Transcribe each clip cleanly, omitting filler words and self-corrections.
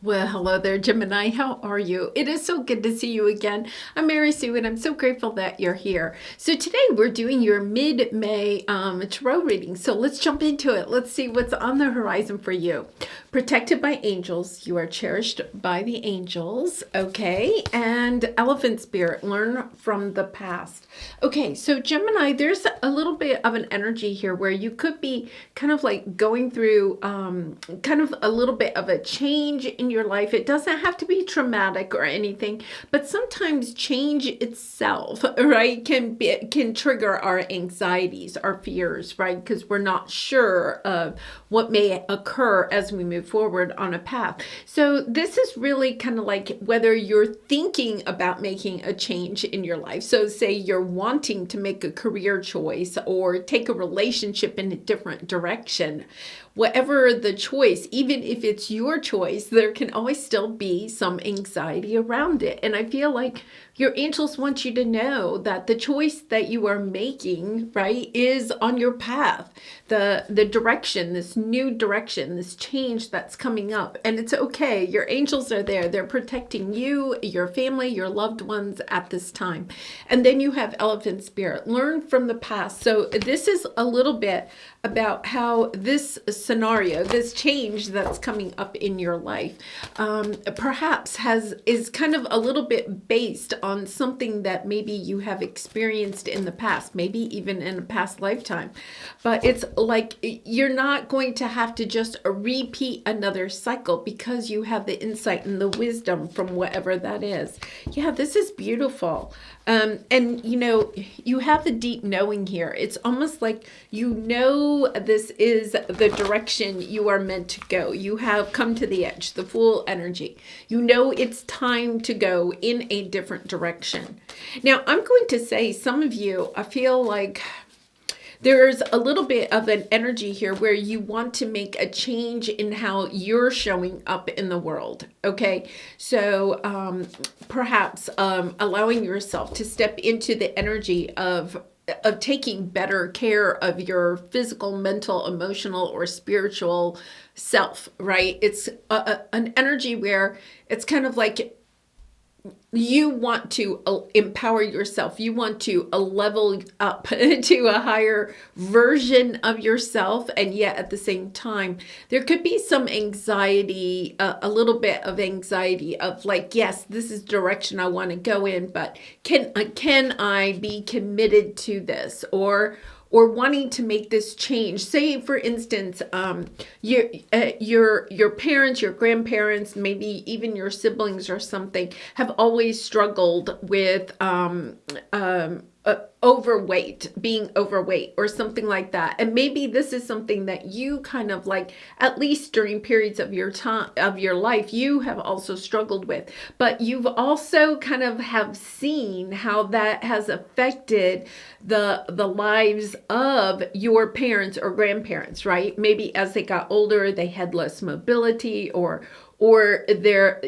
Well, hello there, Gemini. How are you? It is so good to see you again. I'm Mary Sue, and I'm so grateful that you're here. So today we're doing your mid-May tarot reading. So let's jump into it. Let's see what's on the horizon for you. Protected by angels, you are cherished by the angels. Okay, and Elephant Spirit, learn from the past. Okay, so Gemini, there's a little bit of an energy here where you could be kind of like going through kind of a little bit of a change in your life. It doesn't have to be traumatic or anything, but sometimes change itself, right, can trigger our anxieties, our fears, right? Because we're not sure of what may occur as we move forward on a path. So this is really kind of like whether you're thinking about making a change in your life. So say you're wanting to make a career choice or take a relationship in a different direction. Whatever the choice, even if it's your choice, there can always still be some anxiety around it. And I feel like your angels want you to know that the choice that you are making, right, is on your path. The direction, this new direction, this change that's coming up. And it's okay. Your angels are there. They're protecting you, your family, your loved ones at this time. And then you have Elephant Spirit. Learn from the past. So this is a little bit about how this scenario, this change that's coming up in your life, perhaps is kind of a little bit based on something that maybe you have experienced in the past, maybe even in a past lifetime. But it's like you're not going to have to just repeat another cycle because you have the insight and the wisdom from whatever that is. Yeah, this is beautiful. And you have the deep knowing here. It's almost like this is the direction you are meant to go. You have come to the edge, the full energy. You know it's time to go in a different direction. Now, I'm going to say some of you, I feel like there's a little bit of an energy here where you want to make a change in how you're showing up in the world. Okay, so perhaps allowing yourself to step into the energy of taking better care of your physical, mental, emotional, or spiritual self, right? It's an energy where it's kind of like you want to empower yourself. You want to level up to a higher version of yourself. And yet at the same time, there could be some anxiety, a little bit of anxiety of like, yes, this is the direction I want to go in, but can I be committed to this? Or wanting to make this change. Say, for instance, your parents, your grandparents, maybe even your siblings or something have always struggled with being overweight or something like that. And maybe this is something that you kind of like, at least during periods of your time, of your life, you have also struggled with, but you've also kind of have seen how that has affected the lives of your parents or grandparents, right? Maybe as they got older, they had less mobility or they're,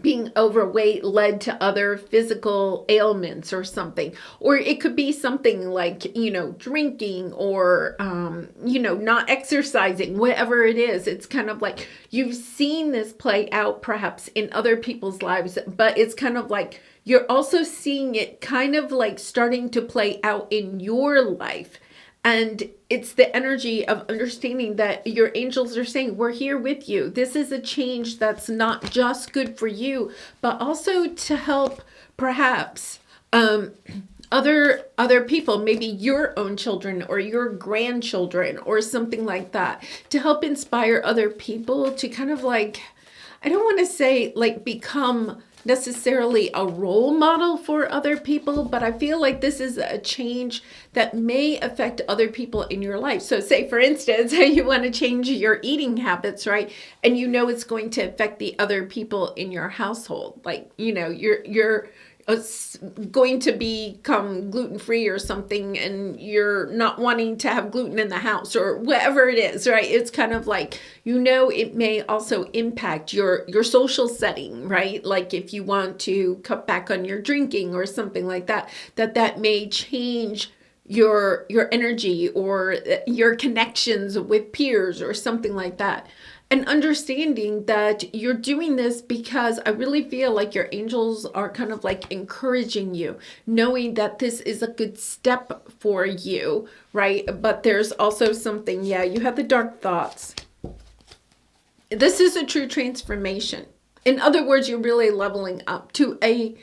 being overweight led to other physical ailments or something. Or it could be something like, drinking or, not exercising, whatever it is. It's kind of like you've seen this play out perhaps in other people's lives, but it's kind of like you're also seeing it kind of like starting to play out in your life. And it's the energy of understanding that your angels are saying, we're here with you. This is a change that's not just good for you, but also to help perhaps other people, maybe your own children or your grandchildren or something like that, to help inspire other people to kind of like, I don't want to say like become necessarily a role model for other people, but I feel like this is a change that may affect other people in your life. So say, for instance, you want to change your eating habits, right? And it's going to affect the other people in your household. Like, you're going to become gluten-free or something, and you're not wanting to have gluten in the house or whatever it is, right? It's kind of like, it may also impact your social setting, right? Like if you want to cut back on your drinking or something like that, that may change your energy or your connections with peers or something like that. and understanding that you're doing this because I really feel like your angels are kind of like encouraging you, knowing that this is a good step for you, right? But there's also something, yeah, you have the dark thoughts. This is a true transformation. In other words, you're really leveling up to a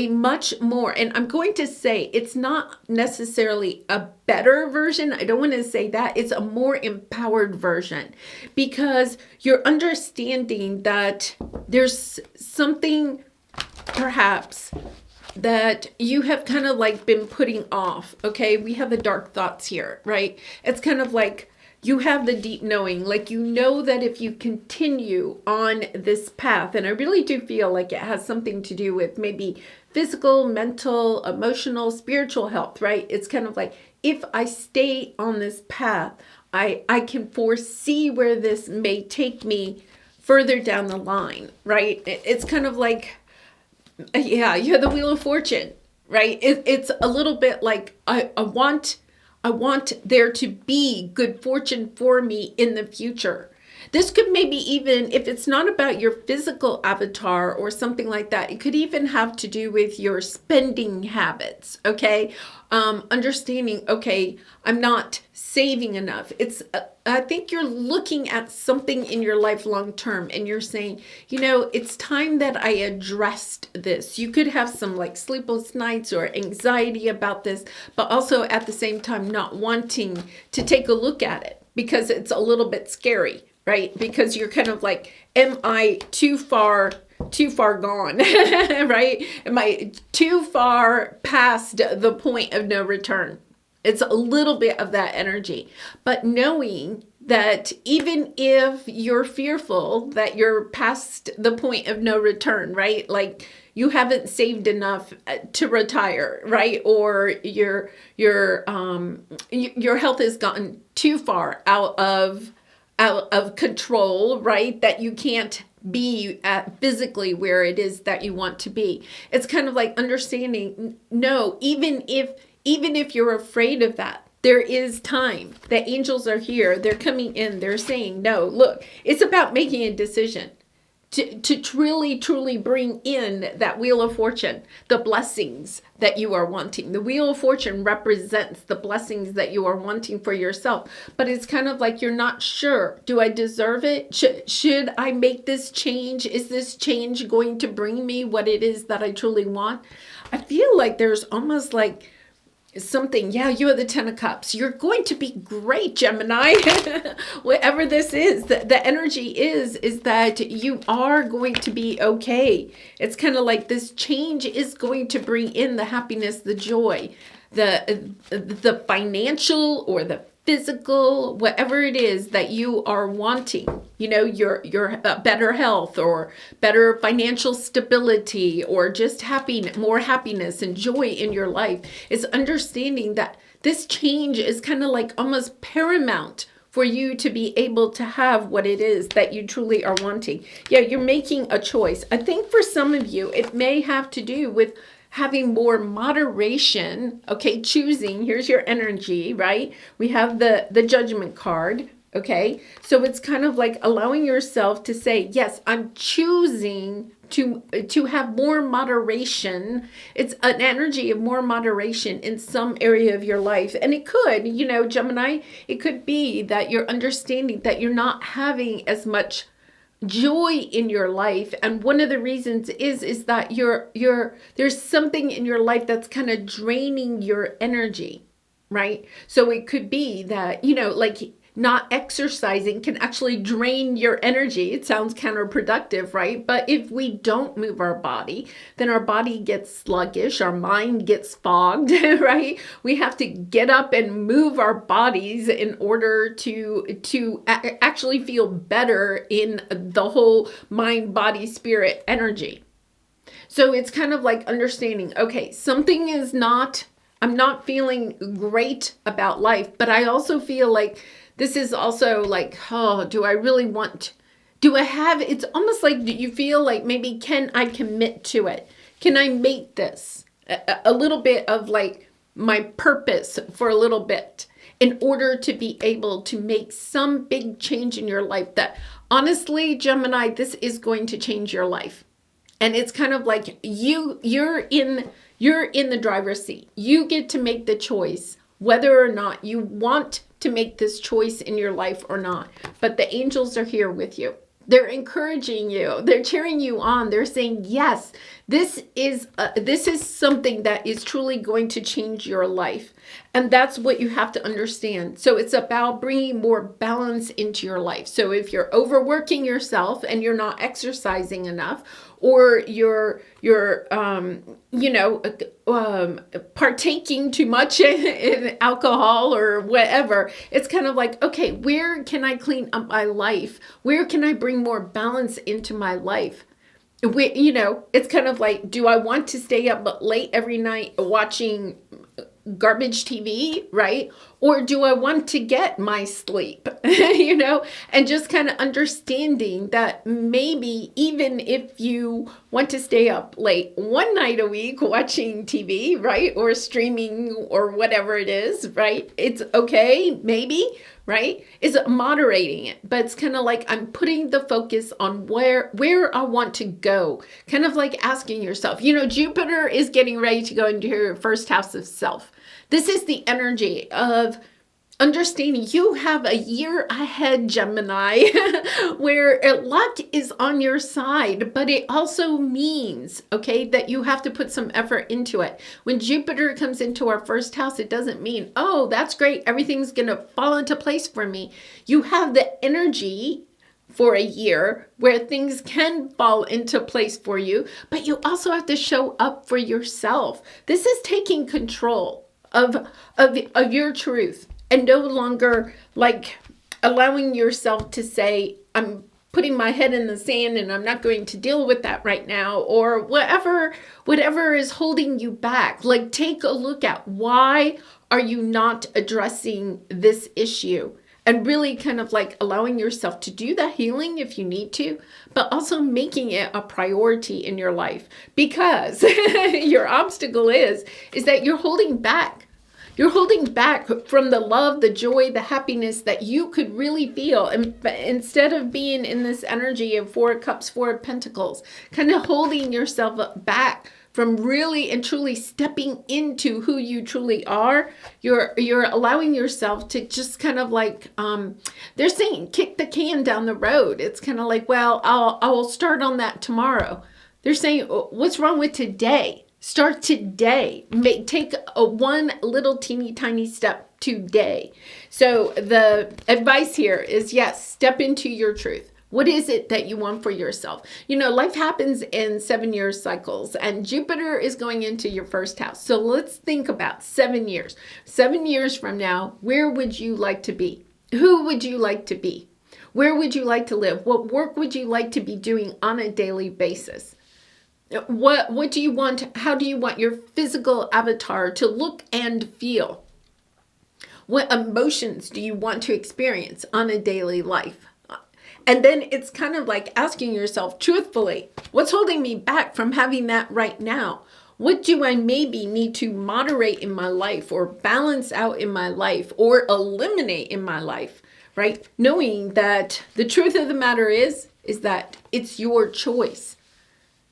much more, and I'm going to say it's not necessarily a better version. I don't want to say that. It's a more empowered version, because you're understanding that there's something perhaps that you have kind of like been putting off. Okay, we have the dark thoughts here, right? It's kind of like you have the deep knowing, like you know that if you continue on this path, and I really do feel like it has something to do with maybe physical, mental, emotional, spiritual health, right? It's kind of like, if I stay on this path, I can foresee where this may take me further down the line, right? It's kind of like, yeah, you have the Wheel of Fortune, right? It's a little bit like, I want there to be good fortune for me in the future. This could maybe even, if it's not about your physical avatar or something like that, it could even have to do with your spending habits, okay? Understanding, okay, I'm not saving enough. I think you're looking at something in your life long term, and you're saying, you know, it's time that I addressed this. You could have some like sleepless nights or anxiety about this, but also at the same time not wanting to take a look at it because it's a little bit scary, right? Because you're kind of like, am I too far gone, right? Am I too far past the point of no return? It's a little bit of that energy, but knowing that even if you're fearful that you're past the point of no return, right? Like you haven't saved enough to retire, right? Or your health has gotten too far out of control, right? That you can't be at physically where it is that you want to be. It's kind of like understanding, no, even if you're afraid of that, there is time. The angels are here. They're coming in. They're saying, no, look, it's about making a decision to truly bring in that Wheel of Fortune, the blessings that you are wanting. The Wheel of Fortune represents the blessings that you are wanting for yourself. But it's kind of like you're not sure. Do I deserve it? Should I make this change? Is this change going to bring me what it is that I truly want? I feel like there's almost like something, yeah, you have the 10 of Cups. You're going to be great, Gemini. Whatever this is, the energy is that you are going to be okay. It's kind of like this change is going to bring in the happiness, the joy, the financial or the physical, whatever it is that you are wanting, you know, your better health or better financial stability or just more happiness and joy in your life, is understanding that this change is kind of like almost paramount for you to be able to have what it is that you truly are wanting. Yeah, you're making a choice. I think for some of you, it may have to do with having more moderation, okay, choosing, here's your energy, right? We have the Judgment card, okay? So it's kind of like allowing yourself to say, yes, I'm choosing to have more moderation. It's an energy of more moderation in some area of your life. And it could, you know, Gemini, it could be that you're understanding that you're not having as much joy in your life, and one of the reasons is that there's something in your life that's kind of draining your energy, right? So it could be that, you know, like not exercising can actually drain your energy. It sounds counterproductive, right? But if we don't move our body, then our body gets sluggish, our mind gets fogged, right? We have to get up and move our bodies in order to actually feel better in the whole mind, body, spirit energy. So it's kind of like understanding, okay, something is I'm not feeling great about life, but I also feel like this is also like, oh, do I really want, it's almost like, do you feel like maybe can I commit to it? Can I make this a little bit of like my purpose for a little bit? in order to be able to make some big change in your life that honestly, Gemini, this is going to change your life. And it's kind of like you're in the driver's seat. You get to make the choice whether or not you want to make this choice in your life or not. But the angels are here with you. They're encouraging you. They're cheering you on. They're saying, yes, this is something that is truly going to change your life. And that's what you have to understand. So it's about bringing more balance into your life. So if you're overworking yourself and you're not exercising enough, or you're partaking too much in alcohol or whatever, it's kind of like, okay, where can I clean up my life? Where can I bring more balance into my life? It's kind of like, do I want to stay up late every night watching garbage TV, right? Or do I want to get my sleep, and just kind of understanding that maybe even if you want to stay up late one night a week watching TV, right? Or streaming or whatever it is, right? It's okay, maybe, right? Is moderating it, but it's kind of like I'm putting the focus on where I want to go. Kind of like asking yourself, Jupiter is getting ready to go into your first house of self. This is the energy of understanding you have a year ahead, Gemini, where luck is on your side, but it also means, okay, that you have to put some effort into it. When Jupiter comes into our first house, it doesn't mean, oh, that's great, everything's going to fall into place for me. You have the energy for a year where things can fall into place for you, but you also have to show up for yourself. This is taking control of your truth. And no longer like allowing yourself to say, I'm putting my head in the sand and I'm not going to deal with that right now, or whatever is holding you back. Like, take a look at why are you not addressing this issue, and really kind of like allowing yourself to do the healing if you need to, but also making it a priority in your life, because your obstacle is that you're holding back. You're holding back from the love, the joy, the happiness that you could really feel. And instead of being in this energy of 4 cups, 4 pentacles, kind of holding yourself back from really and truly stepping into who you truly are, you're allowing yourself to just kind of like, they're saying, kick the can down the road. It's kind of like, well, I'll start on that tomorrow. They're saying, what's wrong with today? Start today. Take one little teeny tiny step today. So the advice here is, yes, step into your truth. What is it that you want for yourself? Life happens in 7-year cycles, and Jupiter is going into your first house. So let's think about 7 years. 7 years from now, where would you like to be? Who would you like to be? Where would you like to live? What work would you like to be doing on a daily basis? What do you want? How do you want your physical avatar to look and feel? What emotions do you want to experience on a daily life? And then it's kind of like asking yourself truthfully, what's holding me back from having that right now? What do I maybe need to moderate in my life, or balance out in my life, or eliminate in my life, right? Knowing that the truth of the matter is that it's your choice.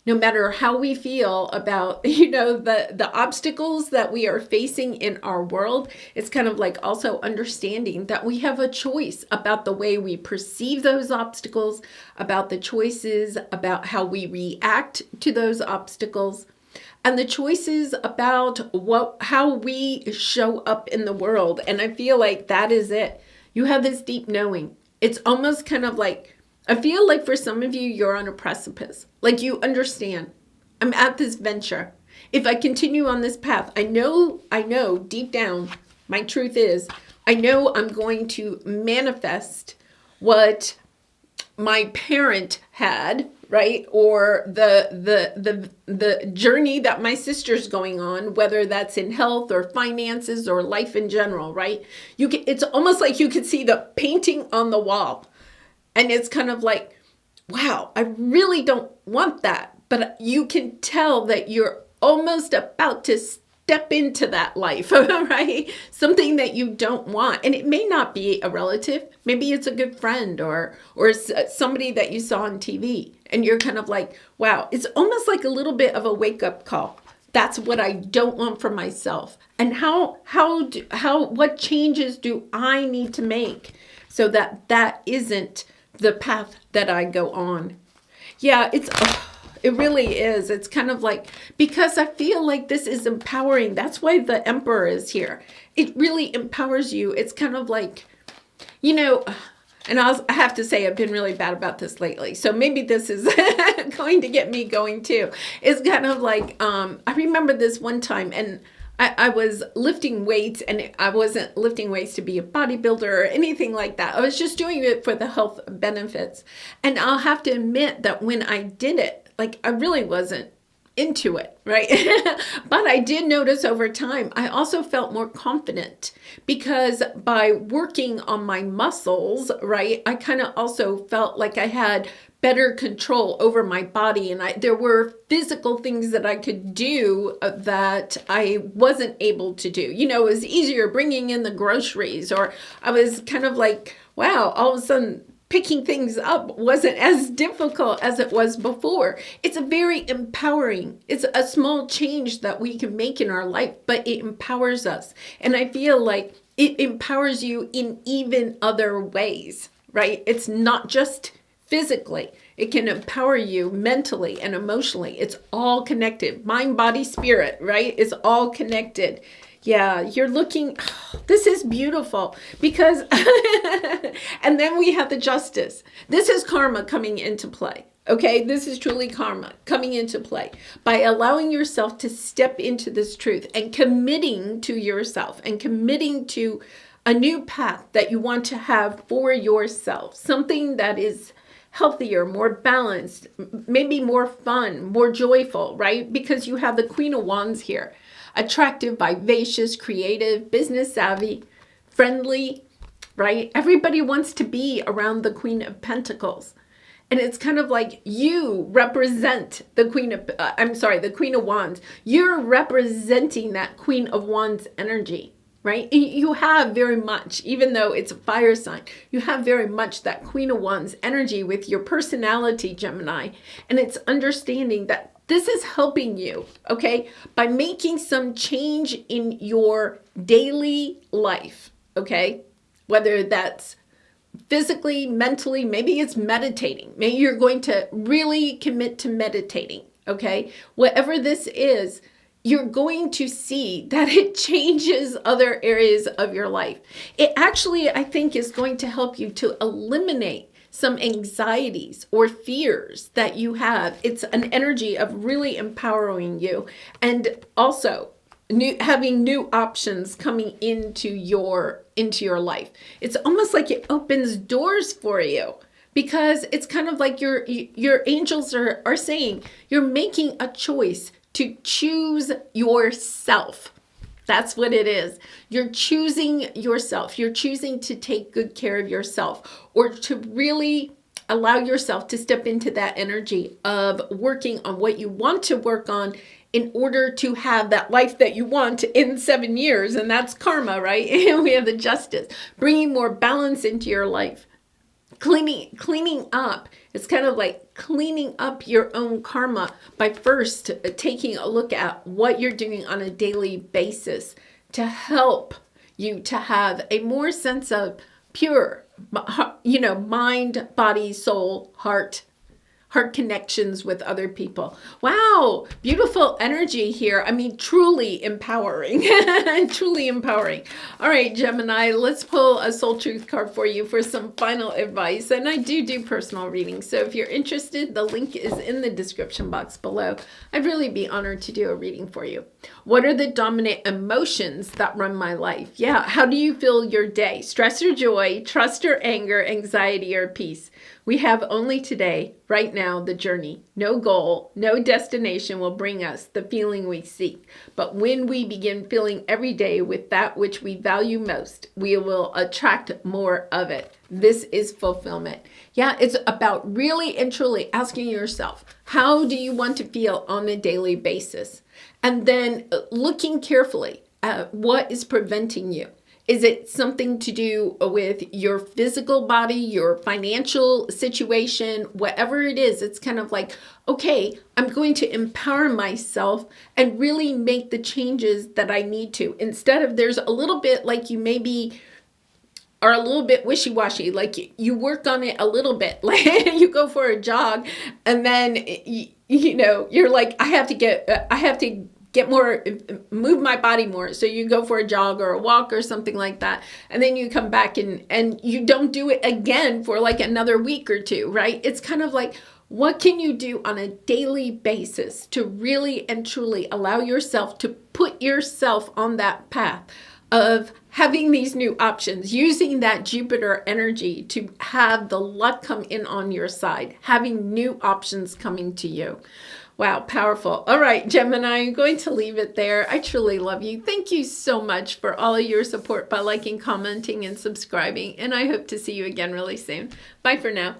No matter how we feel about, the obstacles that we are facing in our world, it's kind of like also understanding that we have a choice about the way we perceive those obstacles, about the choices, about how we react to those obstacles, and the choices about how we show up in the world. And I feel like that is it. You have this deep knowing. It's almost kind of like, I feel like for some of you, you're on a precipice. Like, you understand, I'm at this venture. If I continue on this path, I know deep down, my truth is, I know I'm going to manifest what my parent had, right? Or the journey that my sister's going on, whether that's in health or finances or life in general, right? It's almost like you could see the painting on the wall. And it's kind of like, wow, I really don't want that. But you can tell that you're almost about to step into that life, right? Something that you don't want. And it may not be a relative. Maybe it's a good friend or somebody that you saw on TV. And you're kind of like, wow, it's almost like a little bit of a wake-up call. That's what I don't want for myself. And what changes do I need to make so that isn't the path that I go on? Yeah, it really is. It's kind of like, because I feel like this is empowering. That's why the Emperor is here. It really empowers you. It's kind of like, and I have to say, I've been really bad about this lately. So maybe this is going to get me going too. It's kind of like, I remember this one time, and I was lifting weights, and I wasn't lifting weights to be a bodybuilder or anything like that. I was just doing it for the health benefits. And I'll have to admit that when I did it, like, I really wasn't into it, right? But I did notice over time, I also felt more confident because by working on my muscles, right, I kind of also felt like I had better control over my body. And there were physical things that I could do that I wasn't able to do. It was easier bringing in the groceries, or I was kind of like, wow, all of a sudden, picking things up wasn't as difficult as it was before. It's very empowering. It's a small change that we can make in our life, but it empowers us. And I feel like it empowers you in even other ways, right? It's not just physically. It can empower you mentally and emotionally. It's all connected. Mind, body, spirit, right? It's all connected. Yeah, you're looking, this is beautiful because, and then we have the justice. This is karma coming into play. Okay, this is truly karma coming into play by allowing yourself to step into this truth and committing to yourself and committing to a new path that you want to have for yourself. Something that is healthier, more balanced, maybe more fun, more joyful, right? Because you have the Queen of Wands here. Attractive, vivacious, creative, business savvy, friendly, right? Everybody wants to be around the Queen of Pentacles. And it's kind of like you represent the Queen of Wands. You're representing that Queen of Wands energy, right? You have very much, even though it's a fire sign, you have very much that Queen of Wands energy with your personality, Gemini. And it's understanding that this is helping you, okay, by making some change in your daily life, okay, whether that's physically, mentally, maybe it's meditating. Maybe you're going to really commit to meditating, okay? Whatever this is, you're going to see that it changes other areas of your life. It actually, I think, is going to help you to eliminate some anxieties or fears that you have. It's an energy of really empowering you, and also having new options coming into your life. It's almost like it opens doors for you, because it's kind of like your angels are saying you're making a choice to choose yourself. That's what it is. You're choosing yourself. You're choosing to take good care of yourself, or to really allow yourself to step into that energy of working on what you want to work on in order to have that life that you want in 7 years. And that's karma, right? And we have the justice, bringing more balance into your life. Cleaning up. It's kind of like cleaning up your own karma by first taking a look at what you're doing on a daily basis to help you to have a more sense of pure, mind, body, soul, heart connections with other people. Wow, beautiful energy here. I mean, truly empowering. Truly empowering. All right, Gemini, let's pull a soul truth card for you for some final advice. And I do personal readings, so if you're interested, the link is in the description box below. I'd really be honored to do a reading for you. What are the dominant emotions that run my life? Yeah, how do you feel your day? Stress or joy, trust or anger, anxiety or peace? We have only today, right now, the journey. No goal, no destination will bring us the feeling we seek. But when we begin feeling every day with that which we value most, we will attract more of it. This is fulfillment. Yeah, it's about really and truly asking yourself, how do you want to feel on a daily basis? And then looking carefully at what is preventing you. Is it something to do with your physical body, your financial situation, whatever it is? It's kind of like, okay, I'm going to empower myself and really make the changes that I need to. Instead of there's a little bit like you maybe are a little bit wishy-washy, like you work on it a little bit, like you go for a jog and then, you're like, I have to get more, move my body more. So you go for a jog or a walk or something like that. And then you come back and you don't do it again for like another week or two, right? It's kind of like, what can you do on a daily basis to really and truly allow yourself to put yourself on that path of having these new options, using that Jupiter energy to have the luck come in on your side, having new options coming to you. Wow, powerful. All right, Gemini, I'm going to leave it there. I truly love you. Thank you so much for all of your support by liking, commenting, and subscribing. And I hope to see you again really soon. Bye for now.